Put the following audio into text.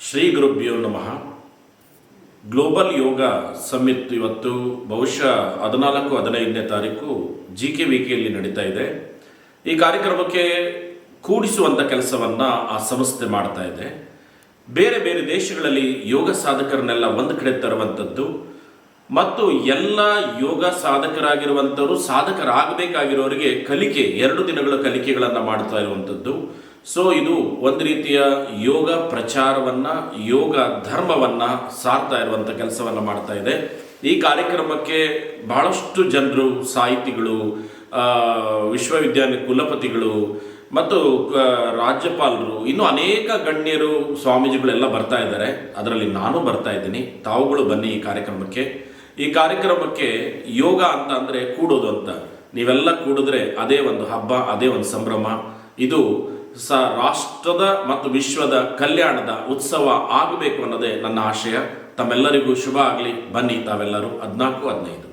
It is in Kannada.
ಶ್ರೀ ಗುರುಭ್ಯೋ ನಮಃ. ಗ್ಲೋಬಲ್ ಯೋಗ ಸಮ್ಮಿಟ್ ಇವತ್ತು ಬಹುಶಃ 14-15ನೇ ತಾರೀಕು GKVKಯಲ್ಲಿ ನಡೀತಾ ಇದೆ. ಈ ಕಾರ್ಯಕ್ರಮಕ್ಕೆ ಕೂಡಿಸುವಂಥ ಕೆಲಸವನ್ನು ಆ ಸಂಸ್ಥೆ ಮಾಡ್ತಾ ಇದೆ. ಬೇರೆ ಬೇರೆ ದೇಶಗಳಲ್ಲಿ ಯೋಗ ಸಾಧಕರನ್ನೆಲ್ಲ ಒಂದು ಕಡೆ ತರುವಂಥದ್ದು ಮತ್ತು ಎಲ್ಲ ಯೋಗ ಸಾಧಕರಾಗಿರುವಂಥವರು ಸಾಧಕರಾಗಬೇಕಾಗಿರೋರಿಗೆ ಕಲಿಕೆ 2 ದಿನಗಳ ಕಲಿಕೆಗಳನ್ನು ಮಾಡ್ತಾ ಇರುವಂಥದ್ದು. ಸೊ ಇದು ಒಂದು ರೀತಿಯ ಯೋಗ ಪ್ರಚಾರವನ್ನು, ಯೋಗ ಧರ್ಮವನ್ನು ಸಾರ್ತಾ ಇರುವಂಥ ಕೆಲಸವನ್ನು ಮಾಡ್ತಾ ಇದೆ. ಈ ಕಾರ್ಯಕ್ರಮಕ್ಕೆ ಬಹಳಷ್ಟು ಜನರು, ಸಾಹಿತಿಗಳು, ವಿಶ್ವವಿದ್ಯಾಲಯ ಕುಲಪತಿಗಳು ಮತ್ತು ರಾಜ್ಯಪಾಲರು, ಇನ್ನೂ ಅನೇಕ ಗಣ್ಯರು, ಸ್ವಾಮೀಜಿಗಳೆಲ್ಲ ಬರ್ತಾ ಇದ್ದಾರೆ. ಅದರಲ್ಲಿ ನಾನು ಬರ್ತಾ ಇದ್ದೀನಿ. ತಾವುಗಳು ಬನ್ನಿ ಈ ಕಾರ್ಯಕ್ರಮಕ್ಕೆ. ಈ ಕಾರ್ಯಕ್ರಮಕ್ಕೆ ಯೋಗ ಅಂತ ಅಂದರೆ ಕೂಡೋದು ಅಂತ. ನೀವೆಲ್ಲ ಕೂಡಿದ್ರೆ ಅದೇ ಒಂದು ಹಬ್ಬ, ಅದೇ ಒಂದು ಸಂಭ್ರಮ. ಇದು ರಾಷ್ಟ್ರದ ಮತ್ತು ವಿಶ್ವದ ಕಲ್ಯಾಣದ ಉತ್ಸವ ಆಗಬೇಕು ಅನ್ನೋದೇ ನನ್ನ ಆಶಯ. ತಮ್ಮೆಲ್ಲರಿಗೂ ಶುಭ ಆಗಲಿ. ಬನ್ನಿ ತಾವೆಲ್ಲರೂ 14-15.